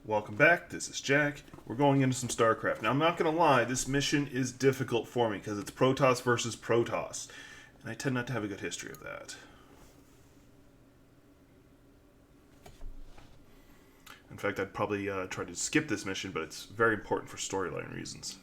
Welcome back, this is Jack. We're going into some Starcraft. Now, I'm not going to lie, this mission is difficult for me because it's Protoss versus Protoss. And I tend not to have a good history of that. In fact, I'd probably try to skip this mission, but it's very important for storyline reasons.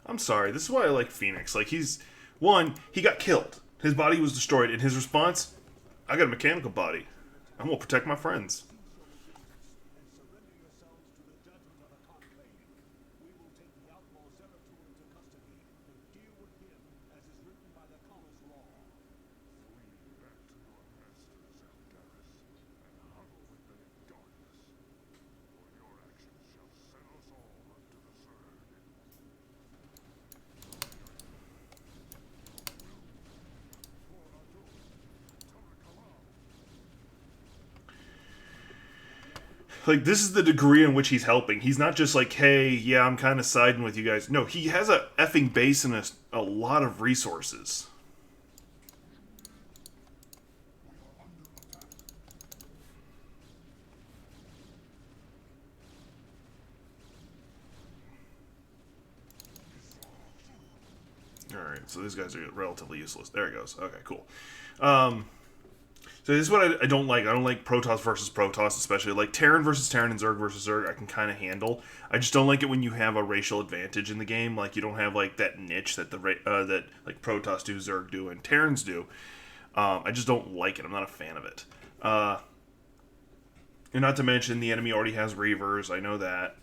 I'm sorry, this is why I like Phoenix. Like, he got killed. His body was destroyed, and his response, I got a mechanical body. I'm gonna protect my friends. Like, this is the degree in which he's helping. He's not just like, hey, yeah, I'm kind of siding with you guys. No, he has a effing base and a lot of resources. Alright, so these guys are relatively useless. There it goes. Okay, cool. So this is what I don't like. I don't like Protoss versus Protoss, especially. Like Terran versus Terran and Zerg versus Zerg, I can kind of handle. I just don't like it when you have a racial advantage in the game. Like, you don't have, like, that niche that that like Protoss do, Zerg do, and Terrans do. I just don't like it. I'm not a fan of it. And not to mention, the enemy already has Reavers. I know that.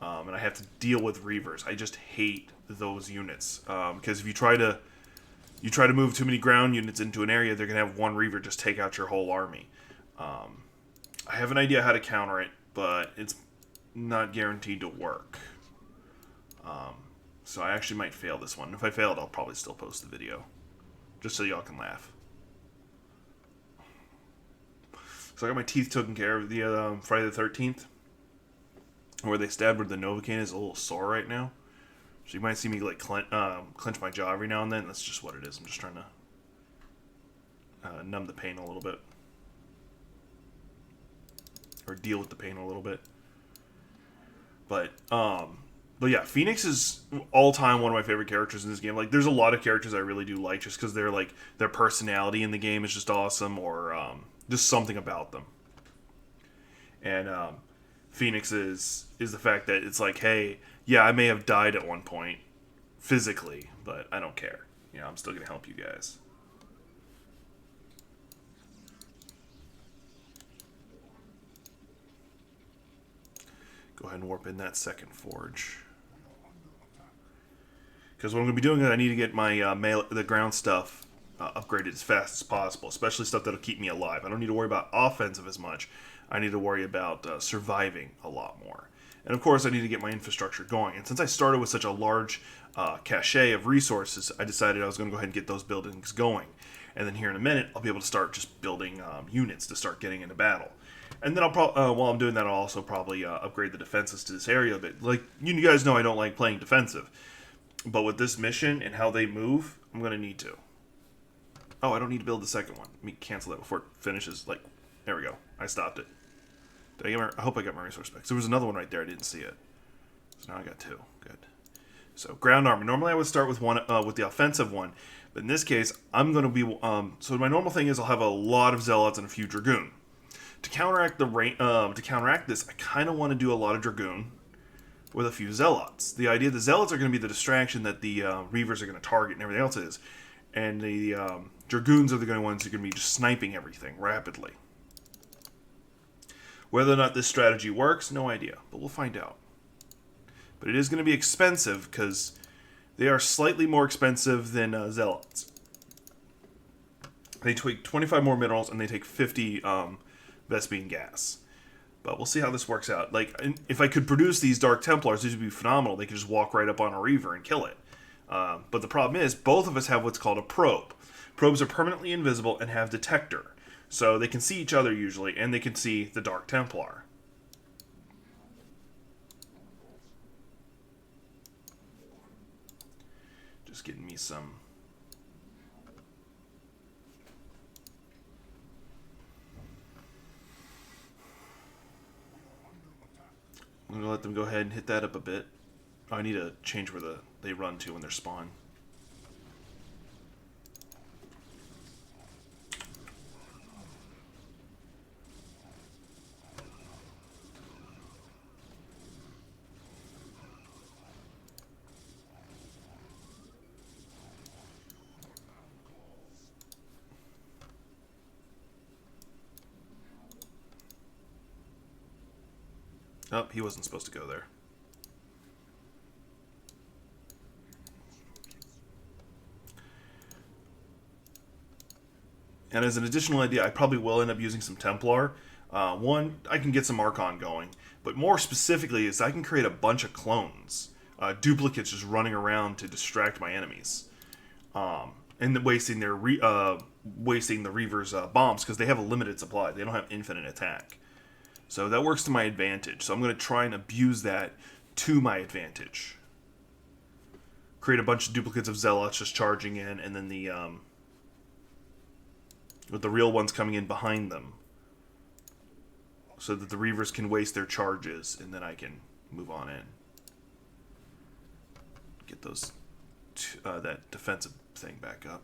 And I have to deal with Reavers. I just hate those units. Because if you try to move too many ground units into an area, they're going to have one Reaver just take out your whole army. I have an idea how to counter it, but it's not guaranteed to work. So I actually might fail this one. If I fail it, I'll probably still post the video, just so y'all can laugh. So I got my teeth taken care of the Friday the 13th, where they stabbed where the Novocaine is a little sore right now. So you might see me like clench my jaw every now and then. That's just what it is. I'm just trying to numb the pain a little bit, or deal with the pain a little bit. But yeah, Phoenix is all time one of my favorite characters in this game. Like, there's a lot of characters I really do like just because they're like their personality in the game is just awesome, or just something about them. And Phoenix is the fact that it's like, hey, yeah, I may have died at one point, physically, but I don't care. You know, I'm still going to help you guys. Go ahead and warp in that second forge. Because what I'm going to be doing is I need to get my the ground stuff upgraded as fast as possible, especially stuff that'll keep me alive. I don't need to worry about offensive as much. I need to worry about surviving a lot more. And of course, I need to get my infrastructure going. And since I started with such a large cache of resources, I decided I was going to go ahead and get those buildings going. and then here in a minute I'll be able to start just building units to start getting into battle. And then I'll while I'm doing that, I'll also probably upgrade the defenses to this area a bit. Like, you guys know I don't like playing defensive, but with this mission and how they move, I'm going to need to. Oh, I don't need to build the second one. Let me cancel that before it finishes. Like, there we go. I stopped it. Did I get I hope I got my resource specs. There was another one right there. I didn't see it. So now I got two. Good. So ground army. Normally I would start with one with the offensive one, but in this case I'm going to be. So my normal thing is I'll have a lot of zealots and a few dragoon. To counteract this, I kind of want to do a lot of dragoon with a few zealots. The idea the zealots are going to be the distraction that the reavers are going to target and everything else is, and the dragoons are the ones who are going to be just sniping everything rapidly. Whether or not this strategy works, no idea, but we'll find out. But it is going to be expensive because they are slightly more expensive than zealots. They take 25 more minerals and they take 50 Vespene gas. But we'll see how this works out. Like, if I could produce these Dark Templars, these would be phenomenal. They could just walk right up on a Reaver and kill it. But the problem is, both of us have what's called a probe. Probes are permanently invisible and have detector. So they can see each other usually, and they can see the Dark Templar. Just getting me some... I'm going to let them go ahead and hit that up a bit. Oh, I need to change where they run to when they're spawn. Oh, he wasn't supposed to go there. And as an additional idea, I probably will end up using some Templar. One, I can get some Archon going. But more specifically is I can create a bunch of clones. Duplicates just running around to distract my enemies. And wasting the Reaver's bombs because they have a limited supply. They don't have infinite attack. So that works to my advantage. So I'm going to try and abuse that to my advantage. Create a bunch of duplicates of Zealots just charging in, and then the with the real ones coming in behind them, so that the Reavers can waste their charges, and then I can move on in. Get those that defensive thing back up.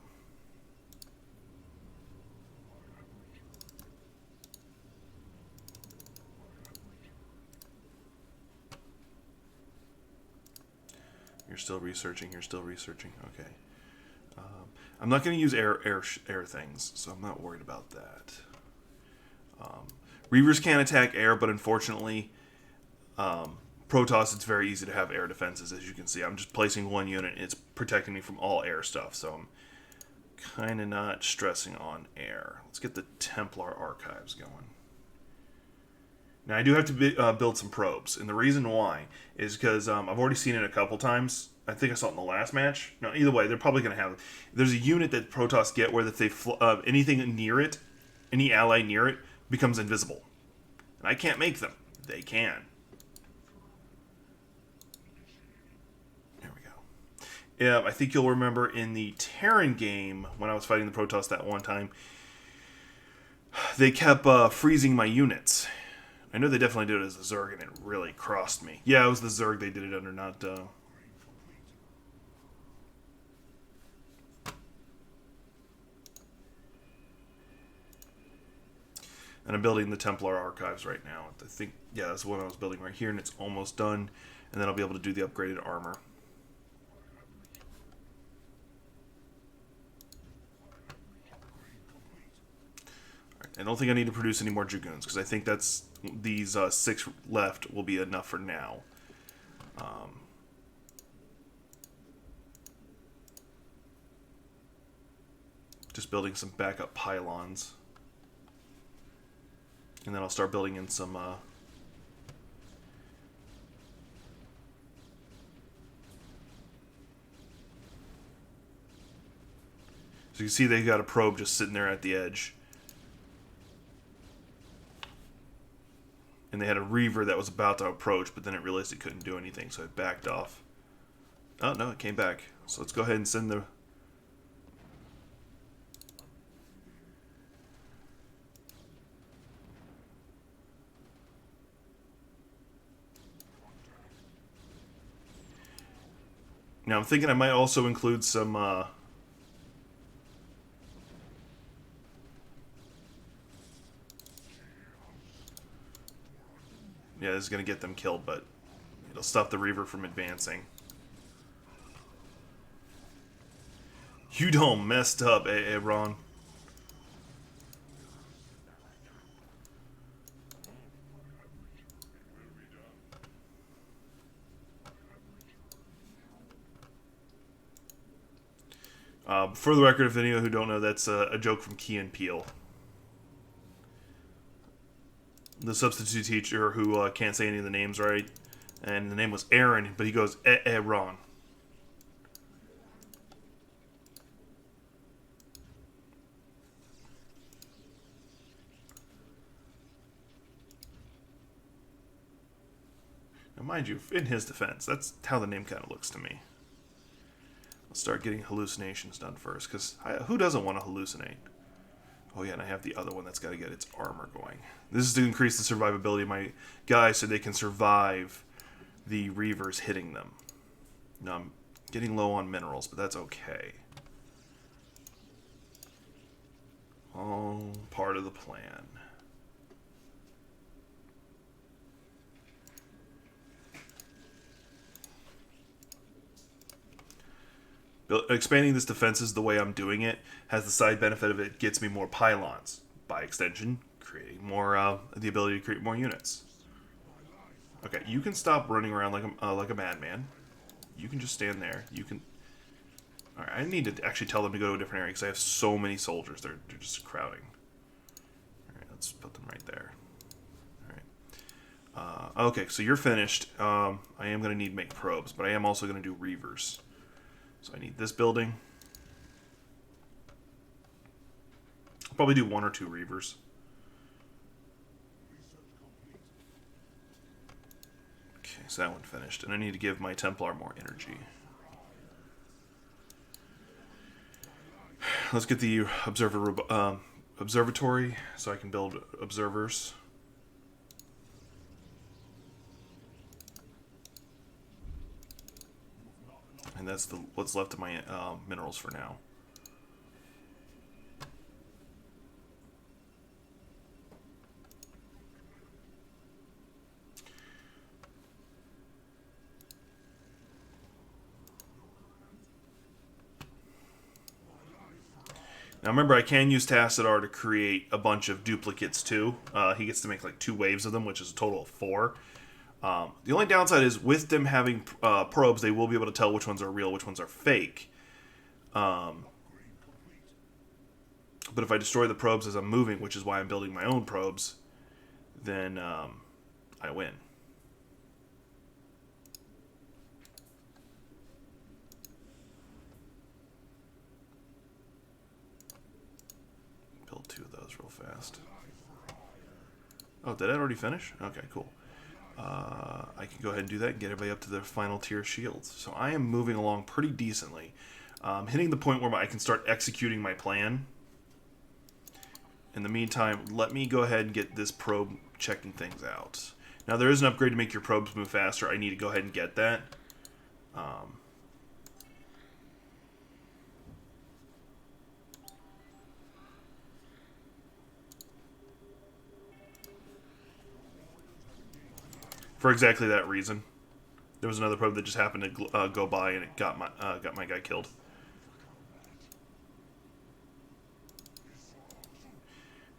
You're still researching. You're still researching. Okay. I'm not going to use air things, so I'm not worried about that. Reavers can attack air, but unfortunately, Protoss, it's very easy to have air defenses. As you can see, I'm just placing one unit, and it's protecting me from all air stuff. So I'm kind of not stressing on air. Let's get the Templar archives going. Now, I do have to build some probes, and the reason why is because I've already seen it a couple times. I think I saw it in the last match. No, either way, they're probably going to have... There's a unit that Protoss get where if they anything near it, any ally near it, becomes invisible. And I can't make them. They can. There we go. Yeah, I think you'll remember in the Terran game, when I was fighting the Protoss that one time, they kept freezing my units. I know they definitely did it as a Zerg, and it really crossed me. Yeah, it was the Zerg they did it under, not... And I'm building the Templar archives right now. I think, yeah, that's the one I was building right here, and it's almost done. And then I'll be able to do the upgraded armor. Right, I don't think I need to produce any more Dragoons, because I think that's these 6 left will be enough for now. Just building some backup pylons. And then I'll start building in some So you can see they got a probe just sitting there at the edge. And they had a Reaver that was about to approach, but then it realized it couldn't do anything, so it backed off. Oh, no, it came back. So let's go ahead and send the... Now I'm thinking I might also include some... Yeah, this is going to get them killed, but it'll stop the Reaver from advancing. You done messed up, Ron. For the record, if any of you who don't know, that's a joke from Key and Peele. The substitute teacher who can't say any of the names right. And the name was Aaron, but he goes, Ron. Now, mind you, in his defense, that's how the name kind of looks to me. Let's start getting hallucinations done first, because who doesn't want to hallucinate? Oh yeah, and I have the other one that's got to get its armor going. This is to increase the survivability of my guys so they can survive the Reavers hitting them. Now I'm getting low on minerals, but that's okay. All part of the plan. Expanding this defenses the way I'm doing it has the side benefit of it gets me more pylons. By extension, creating more the ability to create more units. Okay, you can stop running around like a madman. You can just stand there. You can. All right, I need to actually tell them to go to a different area because I have so many soldiers. They're just crowding. All right, let's put them right there. All right. Okay, so you're finished. I am going to need to make probes, but I am also going to do Reavers. So I need this building. I'll probably do 1 or 2 Reavers. Okay, so that one finished. And I need to give my Templar more energy. Let's get the observatory so I can build observers. And that's what's left of my minerals for now. Now remember, I can use Tassadar to create a bunch of duplicates too. He gets to make like 2 waves of them, which is a total of 4. The only downside is with them having probes, they will be able to tell which ones are real, which ones are fake. But if I destroy the probes as I'm moving, which is why I'm building my own probes, then I win. Build 2 of those real fast. Oh, did I already finish? Okay, cool. I can go ahead and do that and get everybody up to their final tier shields. So I am moving along pretty decently. Hitting the point where I can start executing my plan. In the meantime, let me go ahead and get this probe checking things out. Now there is an upgrade to make your probes move faster. I need to go ahead and get that. For exactly that reason. There was another probe that just happened to go by and it got my guy killed.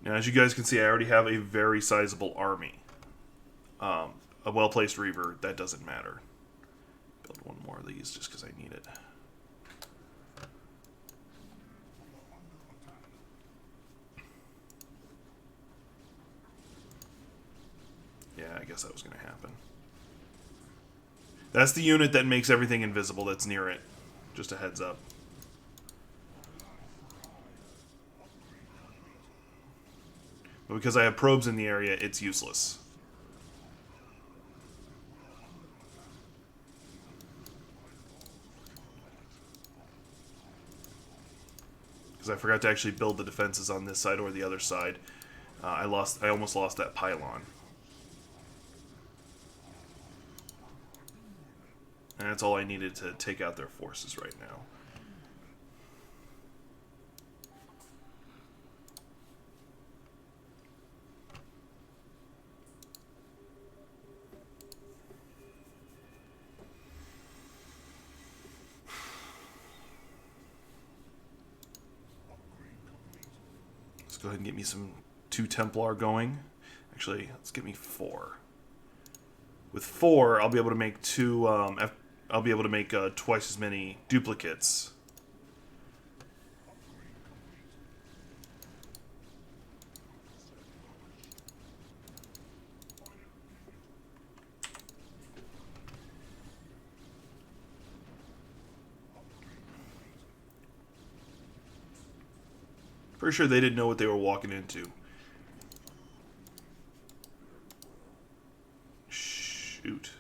Now, as you guys can see, I already have a very sizable army. A well-placed Reaver, that doesn't matter. Build 1 more of these just because I need it. Yeah, I guess that was going to happen. That's the unit that makes everything invisible that's near it. Just a heads up. But because I have probes in the area, it's useless. Because I forgot to actually build the defenses on this side or the other side. I almost lost that pylon. And that's all I needed to take out their forces right now. Let's go ahead and get me some 2 Templar going. Actually, let's get me 4. With 4, I'll be able to make 2. I'll be able to make twice as many duplicates. Pretty sure they didn't know what they were walking into. Shoot.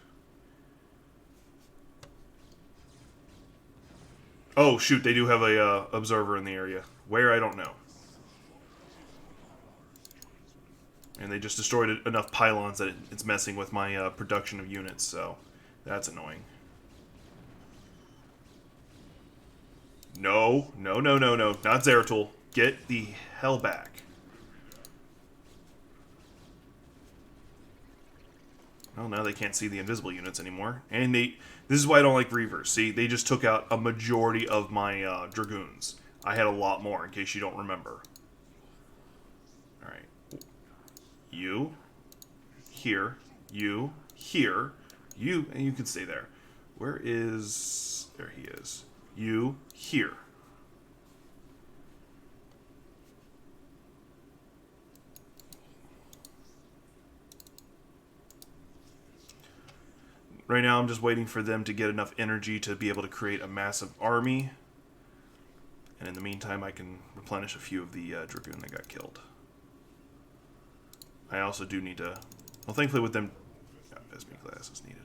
Oh, shoot, they do have a observer in the area. Where, I don't know. And they just destroyed enough pylons that it's messing with my production of units, so that's annoying. No, no, no, no, no, not Zeratul. Get the hell back. Well, now they can't see the invisible units anymore. And this is why I don't like Reavers. See, they just took out a majority of my Dragoons. I had a lot more, in case you don't remember. Alright. You. Here. You. Here. You. And you can stay there. Where is... There he is. You. Here. Right now, I'm just waiting for them to get enough energy to be able to create a massive army. And in the meantime, I can replenish a few of the Dragoon that got killed. I also do need to... Well, thankfully with them... Yeah, Vesmir glass is needed.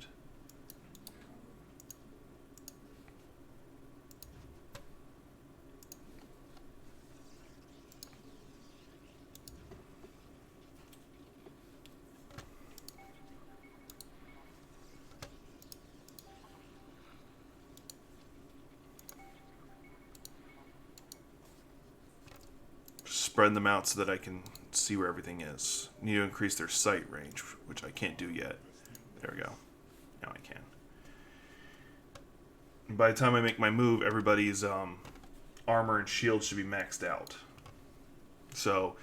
Spread them out so that I can see where everything is. Need to increase their sight range, which I can't do yet. There we go. Now I can. And by the time I make my move, everybody's armor and shield should be maxed out. So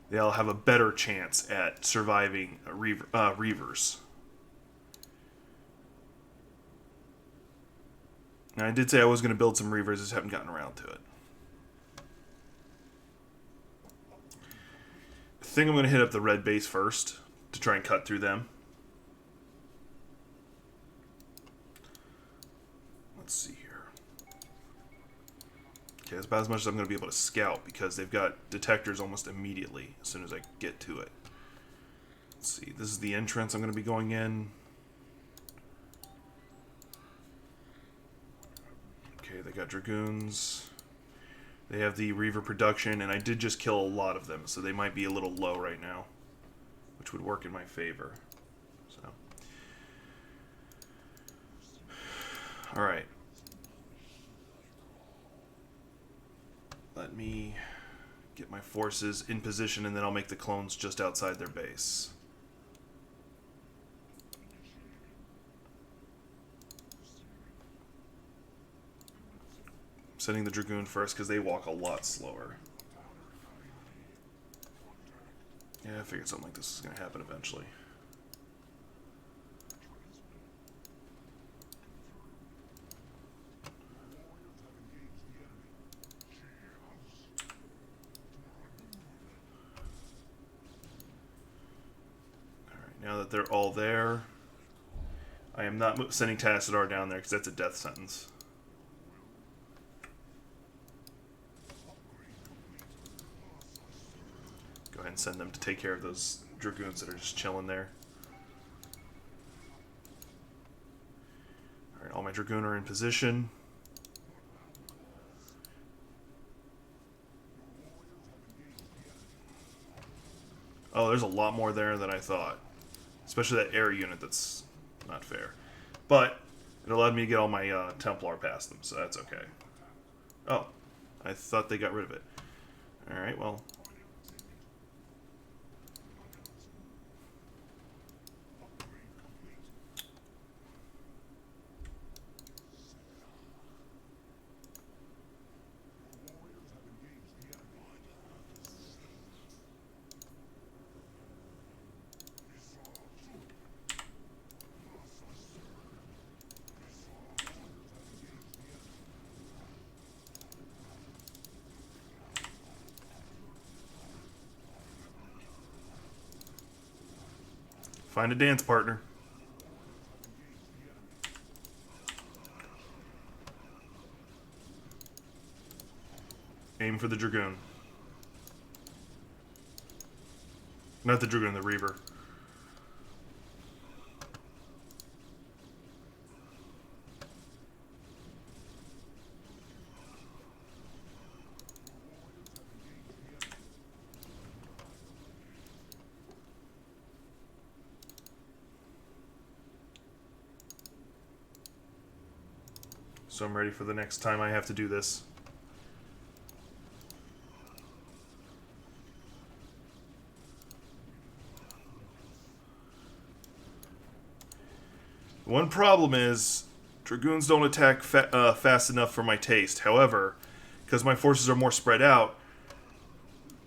they'll have a better chance at surviving Reavers. Now, I did say I was going to build some Reavers, just haven't gotten around to it. I think I'm going to hit up the red base first to try and cut through them. Let's see here. Okay, that's about as much as I'm going to be able to scout because they've got detectors almost immediately as soon as I get to it. Let's see, this is the entrance I'm going to be going in. Okay, they got Dragoons. They have the Reaver production, and I did just kill a lot of them, so they might be a little low right now, which would work in my favor. So, all right. Let me get my forces in position, and then I'll make the clones just outside their base. Sending the Dragoon first because they walk a lot slower. Yeah, I figured something like this is going to happen eventually. Alright, now that they're all there, I am not sending Tassadar down there because that's a death sentence. and send them to take care of those Dragoons that are just chilling there. Alright, all my Dragoon are in position. Oh, there's a lot more there than I thought. Especially that air unit, that's not fair. But it allowed me to get all my Templar past them, so that's okay. Oh, I thought they got rid of it. Alright, well. Find a dance partner. Aim for the Dragoon. Not the Dragoon, the Reaver. So I'm ready for the next time I have to do this. One problem is Dragoons don't attack fast enough for my taste. However, because my forces are more spread out,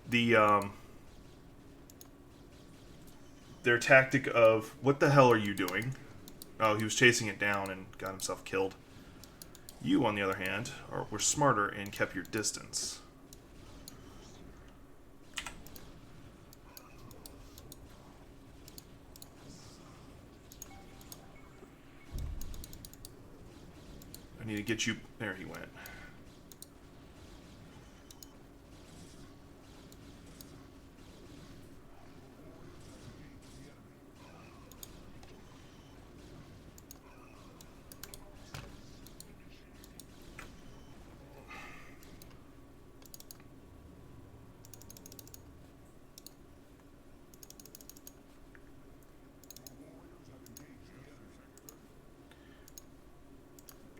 their tactic of what the hell are you doing? Oh, he was chasing it down and got himself killed. You, on the other hand, were smarter and kept your distance. I need to get you... There he went.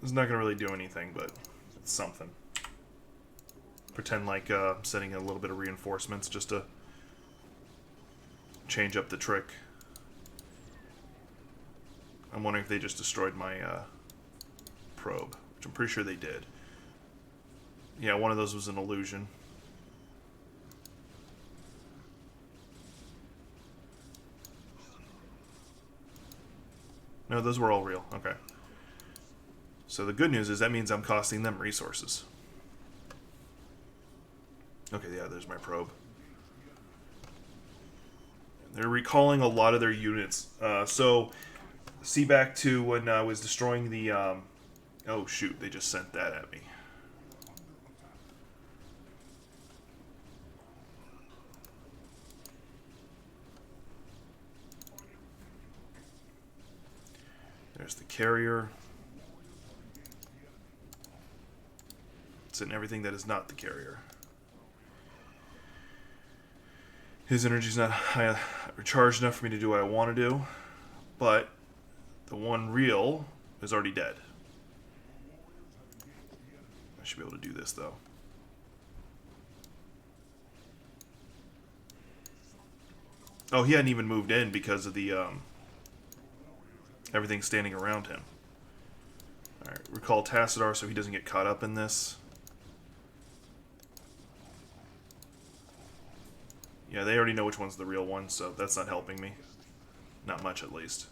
It's not going to really do anything, but it's something. Pretend like setting a little bit of reinforcements just to change up the trick. I'm wondering if they just destroyed my probe, which I'm pretty sure they did. Yeah, one of those was an illusion. No, those were all real. Okay. So the good news is that means I'm costing them resources. Okay, yeah, there's my probe. They're recalling a lot of their units. So, see back to when I was destroying the... oh, shoot, they just sent that at me. There's the carrier. It's in everything that is not the carrier. His energy's not high, recharged enough for me to do what I want to do, but the one real is already dead. I should be able to do this, though. Oh, he hadn't even moved in because of the everything standing around him. Alright, recall Tassadar so he doesn't get caught up in this. Yeah, they already know which one's the real one, so that's not helping me. Not much, at least.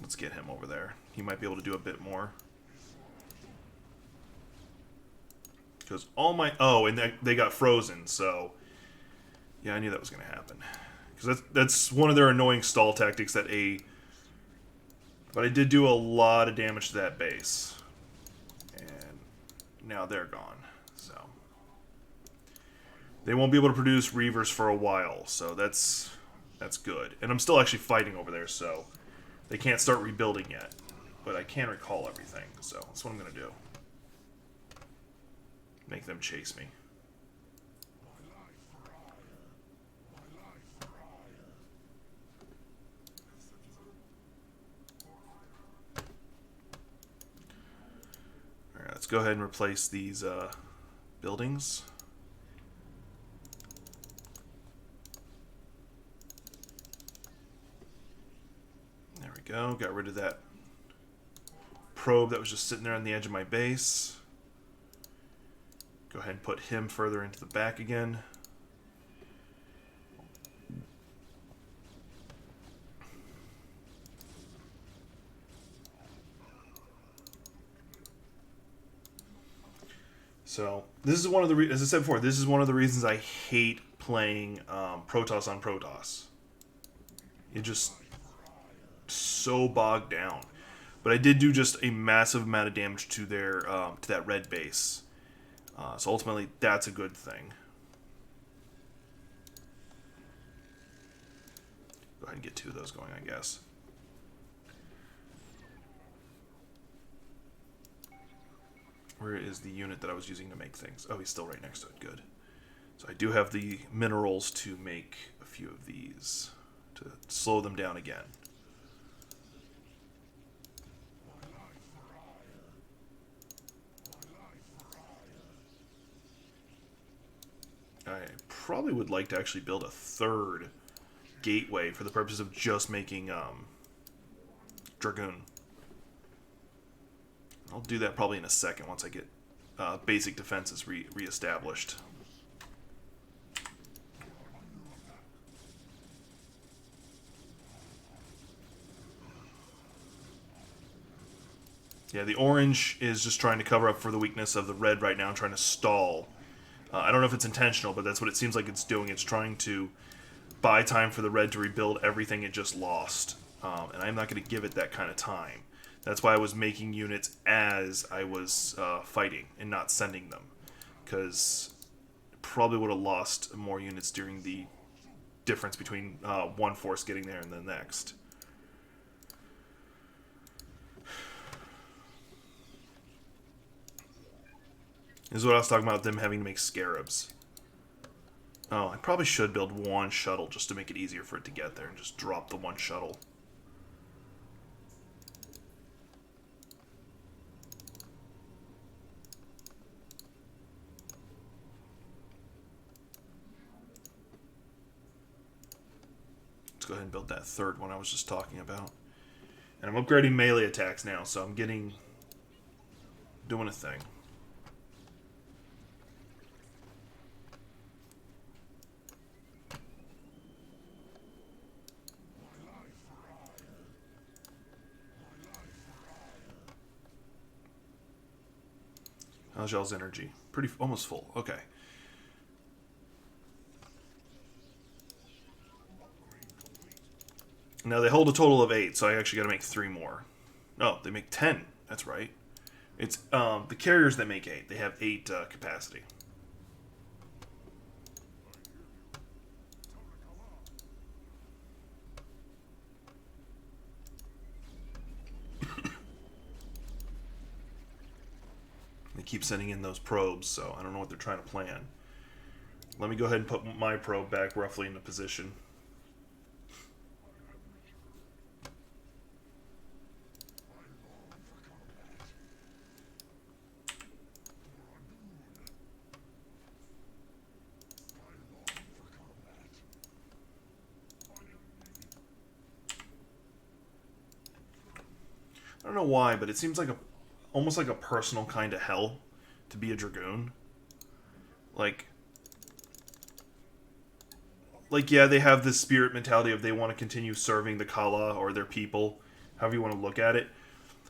Let's get him over there. He might be able to do a bit more. Because all my... Oh, and they got frozen, so... Yeah, I knew that was going to happen. Because that's one of their annoying stall tactics that But I did do a lot of damage to that base. And now they're gone, so... They won't be able to produce Reavers for a while, so that's good. And I'm still actually fighting over there, so they can't start rebuilding yet. But I can recall everything, so that's what I'm going to do. Make them chase me. Alright, let's go ahead and replace these buildings. There we go, got rid of that probe that was just sitting there on the edge of my base. Go ahead and put him further into the back again. So this is one of the as I said before, this is one of the reasons I hate playing Protoss on Protoss. It just so bogged down. But I did do just a massive amount of damage to their to that red base. So ultimately, that's a good thing. Go ahead and get two of those going, I guess. Where is the unit that I was using to make things? Oh, he's still right next to it. Good. So I do have the minerals to make a few of these to slow them down again. I probably would like to actually build a third gateway for the purpose of just making Dragoon. I'll do that probably in a second once I get basic defenses re-established. Yeah, the orange is just trying to cover up for the weakness of the red right now, trying to stall. I don't know if it's intentional, but that's what it seems like it's doing. It's trying to buy time for the red to rebuild everything it just lost. And I'm not going to give it that kind of time. That's why I was making units as I was fighting and not sending them. Because probably would have lost more units during the difference between one force getting there and the next. This is what I was talking about, them having to make scarabs. Oh, I probably should build one shuttle just to make it easier for it to get there and just drop the one shuttle. Let's go ahead and build that third one I was just talking about. And I'm upgrading melee attacks now, so I'm doing a thing. How's y'all's energy? Pretty almost full. Okay. Now they hold a total of 8, so I actually got to make 3 more. No, they make 10. That's right. It's the carriers that make 8. They have 8 capacity. They keep sending in those probes, so I don't know what they're trying to plan. Let me go ahead and put my probe back roughly into position. I don't know why, but it seems like almost like a personal kind of hell to be a Dragoon. Like yeah, they have this spirit mentality of they want to continue serving the Kala or their people, however you want to look at it.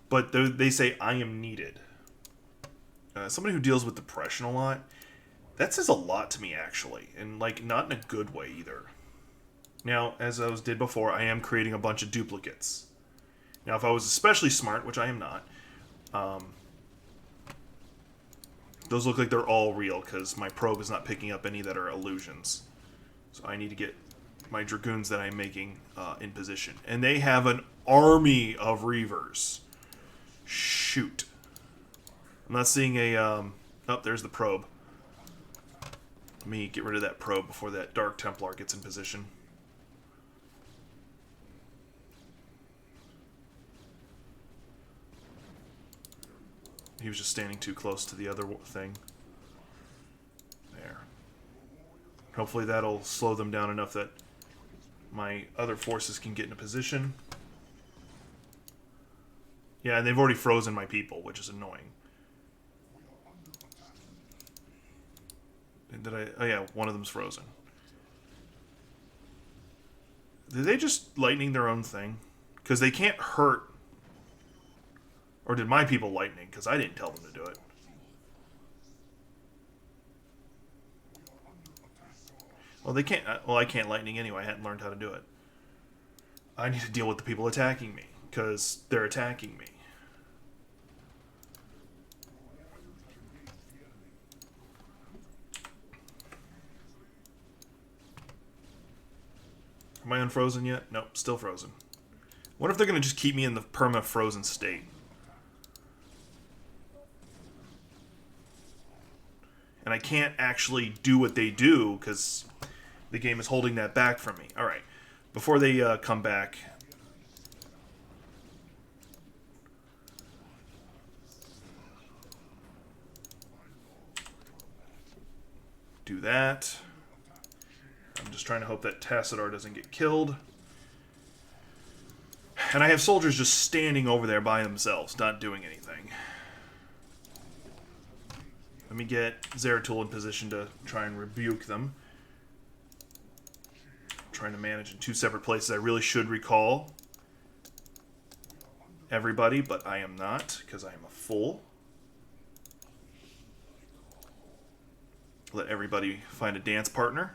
But they say, I am needed. Somebody who deals with depression a lot, that says a lot to me, actually. And, like, not in a good way, either. Now, as I did before, I am creating a bunch of duplicates. Now, if I was especially smart, which I am not, Those look like they're all real, because my probe is not picking up any that are illusions. So I need to get my Dragoons that I'm making in position. And they have an army of Reavers. Shoot. I'm not seeing a... oh, there's the probe. Let me get rid of that probe before that Dark Templar gets in position. He was just standing too close to the other thing. There. Hopefully that'll slow them down enough that my other forces can get in a position. Yeah, and they've already frozen my people, which is annoying. Did I... oh yeah, one of them's frozen. Did they just lightning their own thing? Because they can't hurt... or did my people lightning? Because I didn't tell them to do it. Well, they can't... well, I can't lightning anyway. I hadn't learned how to do it. I need to deal with the people attacking me. Because they're attacking me. Am I unfrozen yet? Nope, still frozen. What if they're going to just keep me in the perma-frozen state? And I can't actually do what they do because the game is holding that back from me. Alright, before they come back... do that. I'm just trying to hope that Tassadar doesn't get killed. And I have soldiers just standing over there by themselves, not doing anything. Let me get Zeratul in position to try and rebuke them. I'm trying to manage in two separate places. I really should recall everybody, but I am not, because I am a fool. Let everybody find a dance partner.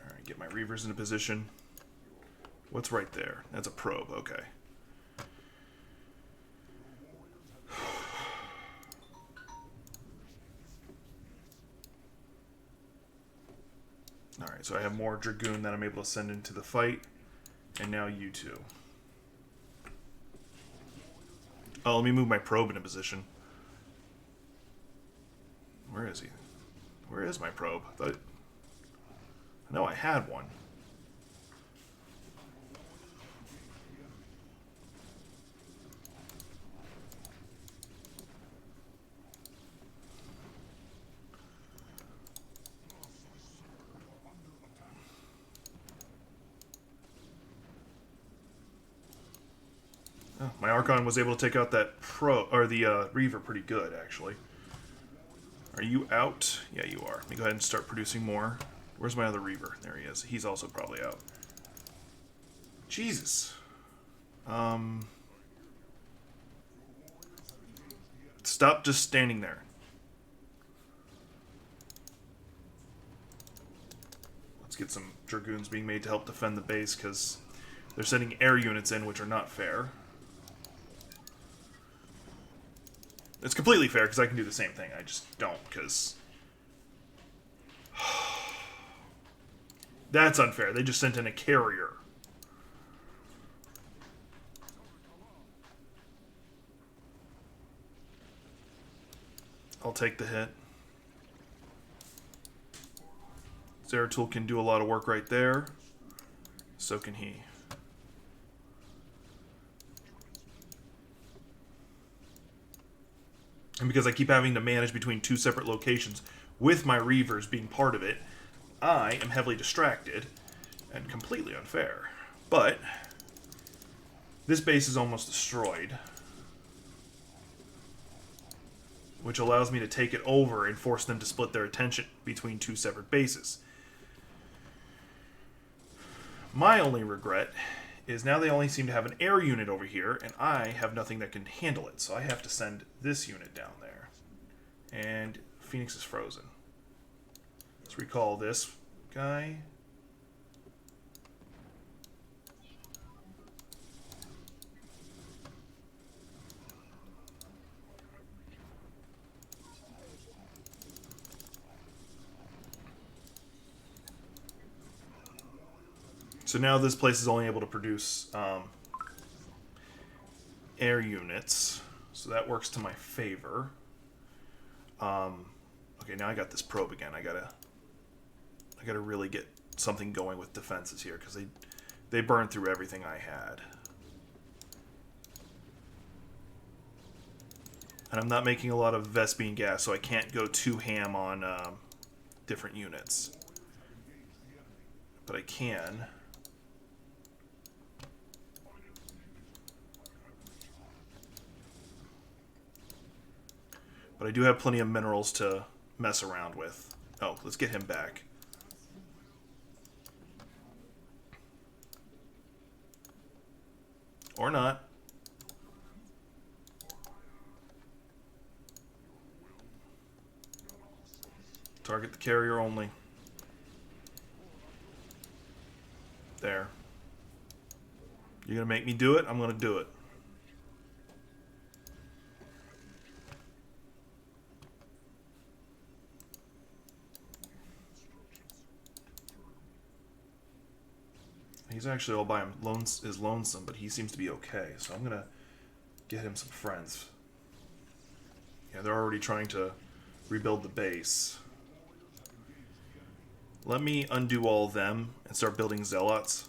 Alright, get my Reavers in a position. What's right there? That's a probe, okay. Alright, so I have more Dragoon that I'm able to send into the fight. And now you two. Oh, let me move my probe into position. Where is he? Where is my probe? I know I had one. Oh, my Archon was able to take out that Reaver pretty good, actually. Are you out? Yeah, you are. Let me go ahead and start producing more. Where's my other Reaver? There he is. He's also probably out. Jesus. Stop just standing there. Let's get some Dragoons being made to help defend the base, because they're sending air units in, which are not fair. It's completely fair, because I can do the same thing. I just don't, because... that's unfair. They just sent in a carrier. I'll take the hit. Zeratul can do a lot of work right there. So can he. And because I keep having to manage between two separate locations with my Reavers being part of it, I am heavily distracted and completely unfair. But this base is almost destroyed, which allows me to take it over and force them to split their attention between two separate bases. My only regret is now they only seem to have an air unit over here, and I have nothing that can handle it, so I have to send this unit down there. And Phoenix is frozen. Let's recall this guy. So now this place is only able to produce air units. So that works to my favor. Okay, now I got this probe again. I gotta really get something going with defenses here, because they burned through everything I had. And I'm not making a lot of Vespene gas, so I can't go too ham on different units. But I can. But I do have plenty of minerals to mess around with. Oh, let's get him back. Or not. Target the carrier only. There. You're gonna make me do it? I'm gonna do it. He's actually all by him, is lonesome, but he seems to be okay. So I'm gonna get him some friends. Yeah, they're already trying to rebuild the base. Let me undo all of them and start building zealots.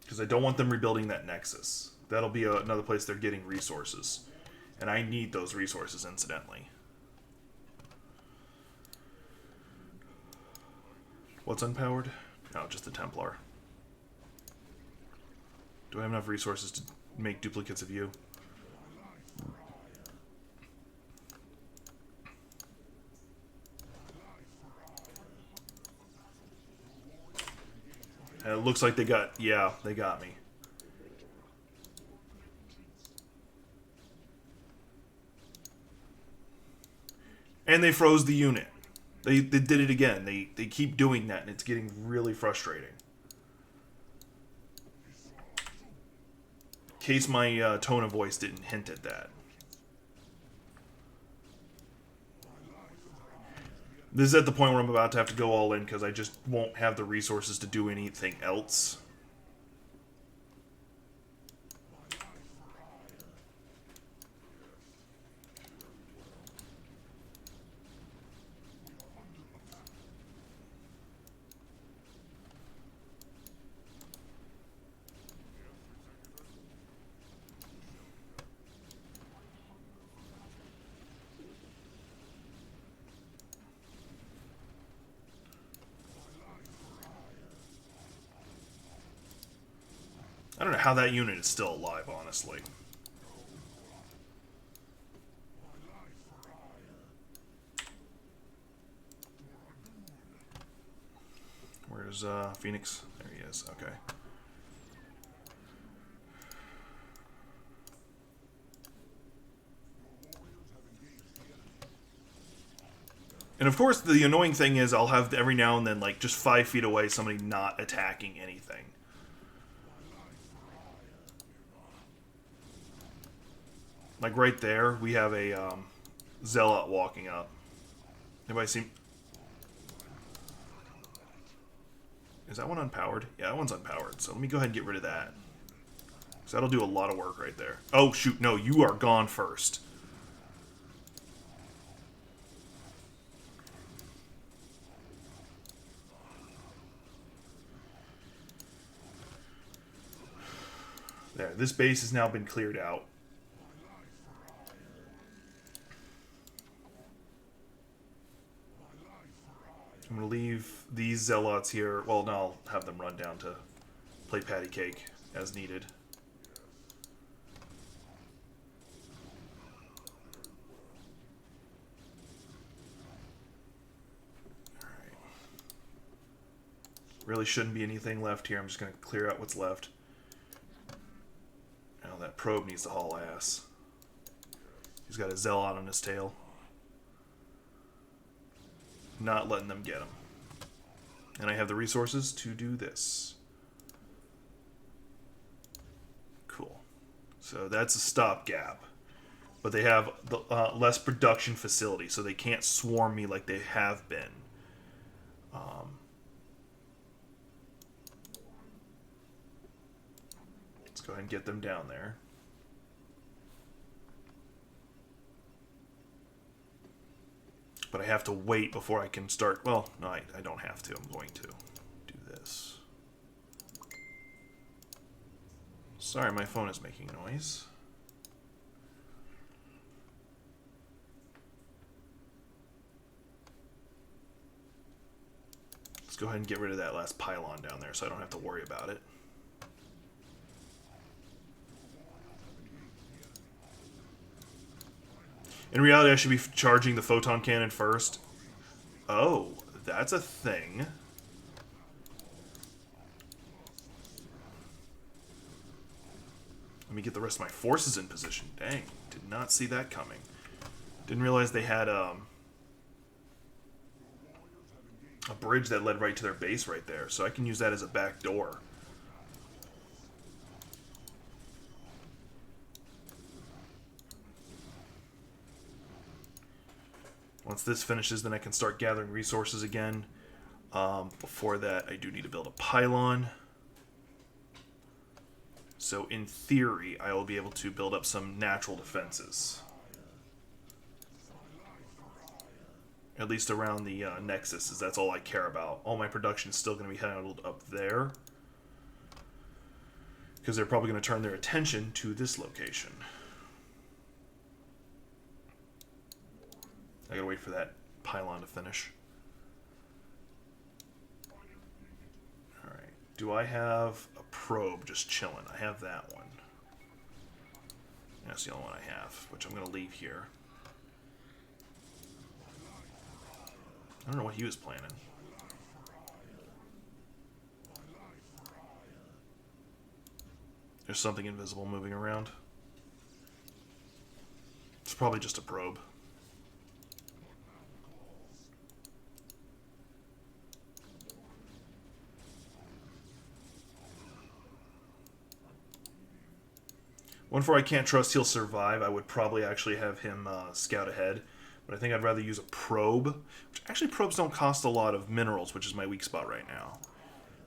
Because I don't want them rebuilding that nexus. That'll be another place they're getting resources. And I need those resources, incidentally. What's unpowered? No, just the Templar. Do I have enough resources to make duplicates of you? And it looks like they got... Yeah, they got me. And they froze the unit. They did it again. They keep doing that, and it's getting really frustrating. In case my tone of voice didn't hint at that. This is at the point where I'm about to have to go all in, because I just won't have the resources to do anything else. I don't know how that unit is still alive, honestly. Where's Phoenix? There he is. Okay. And of course, the annoying thing is I'll have every now and then, like, just 5 feet away, somebody not attacking anything. Like right there, we have a zealot walking up. Anybody see? Is that one unpowered? Yeah, that one's unpowered. So let me go ahead and get rid of that. Because that'll do a lot of work right there. Oh, shoot. No, you are gone first. There, this base has now been cleared out. I'm going to leave these zealots here. Well, no, I'll have them run down to play patty cake as needed. Alright. Really shouldn't be anything left here. I'm just going to clear out what's left. Now that probe needs to haul ass. He's got a zealot on his tail. Not letting them get him. And I have the resources to do this. So that's a stopgap. But they have the, less production facility, so they can't swarm me like they have been. Let's go ahead and get them down there. But I have to wait before I can start. Well, no, I don't have to. I'm going to do this. Sorry, my phone is making noise. Let's go ahead and get rid of that last pylon down there so I don't have to worry about it. In reality, I should be charging the photon cannon first. Oh, that's a thing. Let me get the rest of my forces in position. Dang, did not see that coming. Didn't realize they had a bridge that led right to their base right there, so I can use that as a back door. Once this finishes, then I can start gathering resources again. Before that, I do need to build a pylon. So in theory, I will be able to build up some natural defenses. At least around the Nexus, as that's all I care about. All my production is still going to be handled up there. Because they're probably going to turn their attention to this location. I gotta wait for that pylon to finish. Alright. Do I have a probe just chilling? I have that one. That's the only one I have, which I'm gonna leave here. I don't know what he was planning. There's something invisible moving around. It's probably just a probe. One for I can't trust he'll survive. I would probably actually have him scout ahead. But I think I'd rather use a probe. Which actually, probes don't cost a lot of minerals, which is my weak spot right now.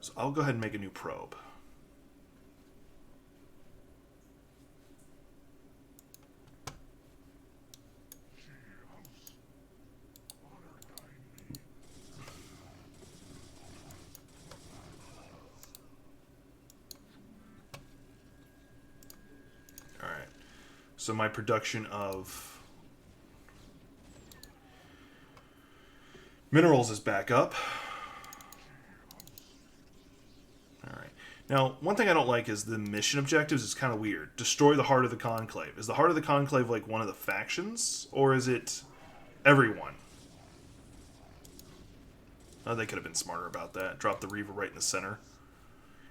So I'll go ahead and make a new probe. So my production of minerals is back up. Alright. Now, one thing I don't like is the mission objectives is kind of weird. Destroy the heart of the Conclave. Is the heart of the Conclave like one of the factions? Or is it everyone? Oh, they could have been smarter about that. Drop the Reaver right in the center.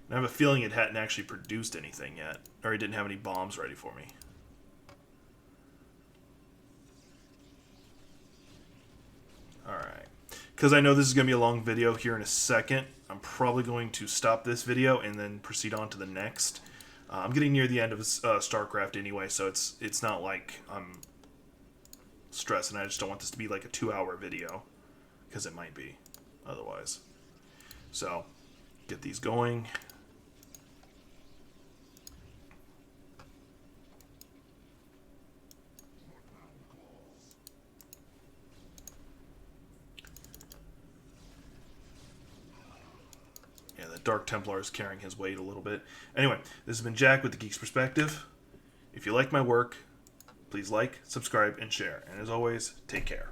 And I have a feeling it hadn't actually produced anything yet. Or it didn't have any bombs ready for me. Alright, because I know this is going to be a long video here in a second, I'm probably going to stop this video and then proceed on to the next. I'm getting near the end of Starcraft anyway, so it's not like I'm stressing. I just don't want this to be like a 2-hour video, because it might be otherwise. So, get these going. Dark Templar is carrying his weight a little bit. Anyway, this has been Jack with The Geek's Perspective. If you like my work, please like, subscribe, and share. And as always, take care.